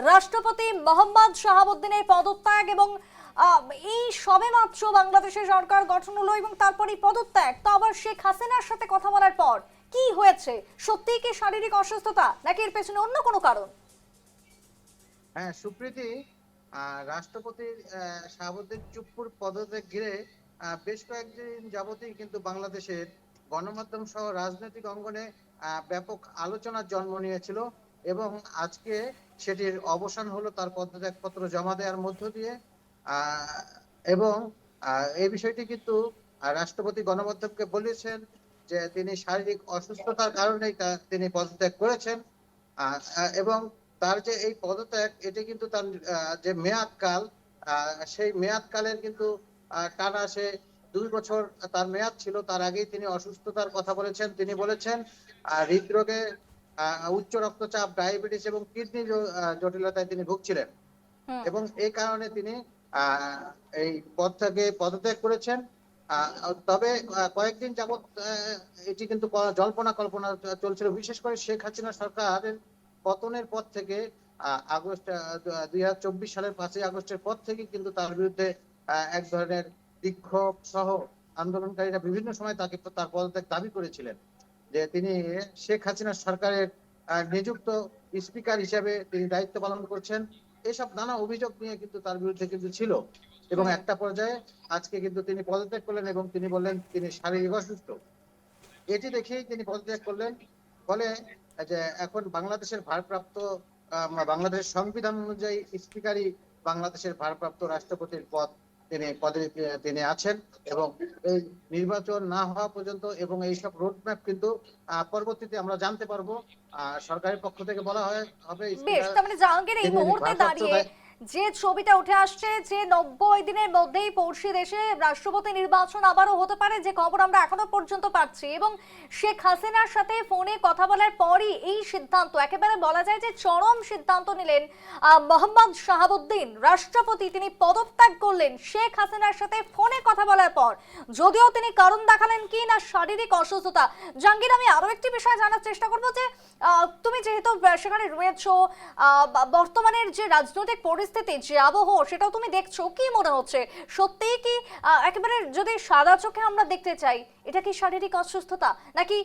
রাষ্ট্রপতি মোহাম্মদ শাহাবুদ্দিনের পদত্যাগ এবং এই সবেমাত্র বাংলাদেশের সরকার গঠন হলো এবং তারপরেই পদত্যাগ। তো আবার শেখ হাসিনার সাথে কথা বলার পর কি হয়েছে? সত্যিই কি শারীরিক অসুস্থতা নাকি এর পেছনে অন্য কোনো কারণ? হ্যাঁ সুপ্রীতি, রাষ্ট্রপতি শাহাবুদ্দিন চুপ্পুর পদত্যাগ ঘিরে বেশ কয়েকদিন যাবতই কিন্তু বাংলাদেশের গণমাধ্যম সহ রাজনৈতিক অঙ্গনে ব্যাপক আলোচনার জন্ম নিয়েছিল এবং আজকে সেটির অবসান হলো তার পদত্যাগপত্র জমা দেওয়ার মধ্য দিয়ে। এবং এই বিষয়টি কিন্তু রাষ্ট্রপতি গণমাধ্যমকে বলেছেন যে তিনি শারীরিক অসুস্থতার কারণেই তিনি পদত্যাগ করেছেন। এবং তার যে এই পদত্যাগ এটি কিন্তু তার যে মেয়াদকাল, সেই মেয়াদকালের কিন্তু টানা সে 2 বছর তার মেয়াদ ছিল। তার আগেই তিনি অসুস্থতার কথা বলেছেন। তিনি বলেছেন হৃদরোগে, উচ্চ রক্তচাপ, ডায়াবেটিস এবং কিডনি জটিলতায় তিনি ভুগছিলেন এবং এই কারণে তিনি এই পদ থেকে পদত্যাগ করেছেন। তবে কয়েকদিন যাবৎ এটি কিন্তু জল্পনা কল্পনা চলছিল, বিশেষ করে শেখ হাসিনা সরকারের পতনের পর থেকে আগস্ট 2024 সালের 5ই আগস্টের পর থেকে কিন্তু তার বিরুদ্ধে এক ধরনের বিক্ষোভ সহ আন্দোলনকারীরা বিভিন্ন সময় তার পদত্যাগ দাবি করেছিলেন যে তিনি শেখ হাসিনা সরকারের নিযুক্ত স্পিকার হিসেবে তিনি দায়িত্ব পালন করছেন। এসব নানা অভিযোগ নিয়ে কিন্তু তার বিরুদ্ধে কিন্তু ছিল এবং একটা পর্যায়ে আজকে কিন্তু তিনি পদত্যাগ করলেন এবং তিনি বললেন তিনি শারীরিক অসুস্থ। এটি দেখেই তিনি পদত্যাগ করলেন। ফলে যে এখন বাংলাদেশের ভারপ্রাপ্ত বাংলাদেশের সংবিধান অনুযায়ী স্পিকারই বাংলাদেশের ভারপ্রাপ্ত রাষ্ট্রপতির পদে তিনি আছেন এবং এই নির্বাচন না হওয়া পর্যন্ত এবং এইসব রোডম্যাপ কিন্তু পরবর্তীতে আমরা জানতে পারবো। সরকারের পক্ষ থেকে বলা হবে বেশ, তার মানে জাহাঙ্গীর এই মুহূর্তে দাঁড়িয়ে যে ছবিটা উঠে আসছে যে 90 দিনের মধ্যেই পড়শি দেশে রাষ্ট্রপতি নির্বাচন আবারও হতে পারে, যে খবর আমরা এখনো পর্যন্ত পাচ্ছি, এবং শেখ হাসিনার সাথে ফোনে কথা বলার পরই এই সিদ্ধান্ত, একেবারে বলা যায় যে চরম সিদ্ধান্ত নিলেন মোহাম্মদ শাহাবুদ্দিন রাষ্ট্রপতি। তিনি পদত্যাগ করলেন শেখ হাসিনার সাথে ফোনে কথা বলার পর, যদিও তিনি কারণ দেখালেন কি না শারীরিক অসুস্থতা। জাহাঙ্গীর, আমি আরো একটি বিষয় জানার চেষ্টা করবো যে তুমি যেহেতু সেখানে রয়েছো, বর্তমানের যে রাজনৈতিক পরিস্থিতি, যে আবহ, সেটাও তুমি দেখছো, কি মনে হচ্ছে সত্যিই কি একেবারে যদি সাদা চোখে আমরা দেখতে চাই, এটা কি শারীরিক অসুস্থতা নাকি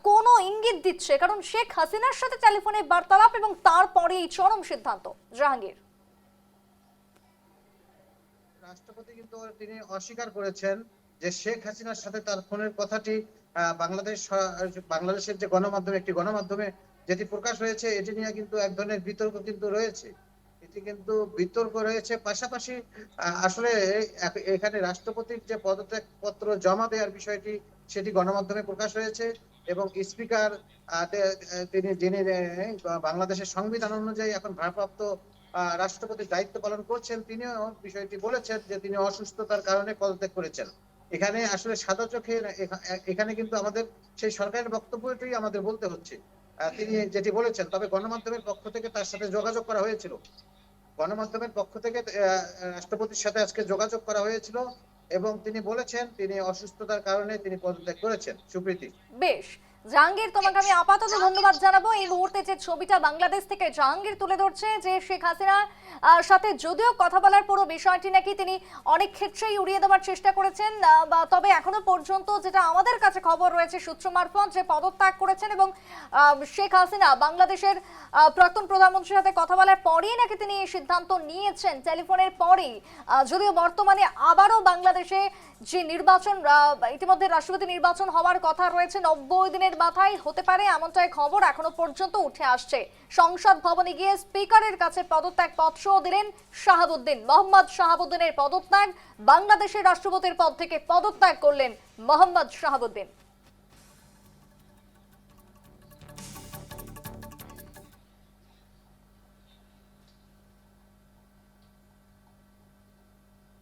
কোনো ইঙ্গিত দিচ্ছে? কারণ শেখ হাসিনার সাথে টেলিফোনে বার্তালাপ এবং তারপরে এই চরম সিদ্ধান্ত। জাহাঙ্গীর, রাষ্ট্রপতি কিন্তু তিনি অস্বীকার করেছেন যে শেখ হাসিনার সাথে তার ফোনের কথাটি বাংলাদেশের যে গণমাধ্যম, একটি গণমাধ্যমে যেটি প্রকাশ হয়েছে, এটি নিয়ে কিন্তু এক ধরনের বিতর্ক কিন্তু রয়েছে। এটি কিন্তু বিতর্ক রয়েছে, পাশাপাশি আসলে এখানে রাষ্ট্রপতির যে পদত্যাগ পত্র জমা দেওয়ার বিষয়টি সেটি গণমাধ্যমে প্রকাশ হয়েছে এবং স্পিকার যিনি বাংলাদেশের সংবিধান অনুযায়ী এখন ভারপ্রাপ্ত রাষ্ট্রপতির দায়িত্ব পালন করছেন, তিনিও বিষয়টি বলেছেন যে তিনি অসুস্থতার কারণে পদত্যাগ করেছেন। এখানে আসলে সাদা চোখে এখানে কিন্তু আমাদের সেই সরকারের বক্তব্যটি আমাদের বলতে হচ্ছে তিনি যেটি বলেছেন। তবে গণমাধ্যমের পক্ষ থেকে তার সাথে যোগাযোগ করা হয়েছিল, গণমাধ্যমের পক্ষ থেকে রাষ্ট্রপতির সাথে আজকে যোগাযোগ করা হয়েছিল এবং তিনি বলেছেন তিনি অসুস্থতার কারণে তিনি পদত্যাগ করেছেন। সুপ্রীতি, বেশ, জাহাঙ্গীর তোমাকে আমি আপাতত ধন্যবাদ জানাবো। এই মুহূর্তে যে ছবিটা বাংলাদেশ থেকে জাহাঙ্গীর তুলে ধরছে যে শেখ হাসিনার সাথে যদিও কথা বলার পুরো বিষয়টি নাকি তিনি অনেক ক্ষেত্রেই উড়িয়ে দেওয়ার চেষ্টা করেছেন, তবে এখনো পর্যন্ত যেটা আমাদের কাছে খবর রয়েছে সূত্র মারফত, যে পদত্যাগ করেছেন এবং শেখ হাসিনা বাংলাদেশের প্রাক্তন প্রধানমন্ত্রীর সাথে কথা বলার পরেই নাকি তিনি এই সিদ্ধান্ত নিয়েছেন, টেলিফোনের পরেই। যদিও বর্তমানে আবারও বাংলাদেশে যে নির্বাচন, ইতিমধ্যে রাষ্ট্রপতি নির্বাচন হওয়ার কথা রয়েছে 90 দিনের মাথায় হতে পারে, এমনটাই খবর এখনো পর্যন্ত উঠে আসছে। সংসদ ভবনে গিয়ে স্পিকারের কাছে পদত্যাগ পত্র দিলেন শাহাবুদ্দিন। মোহাম্মদ শাহাবুদ্দিনের পদত্যাগ, বাংলাদেশের রাষ্ট্রপতির পদ থেকে পদত্যাগ করলেন মোহাম্মদ শাহাবুদ্দিন।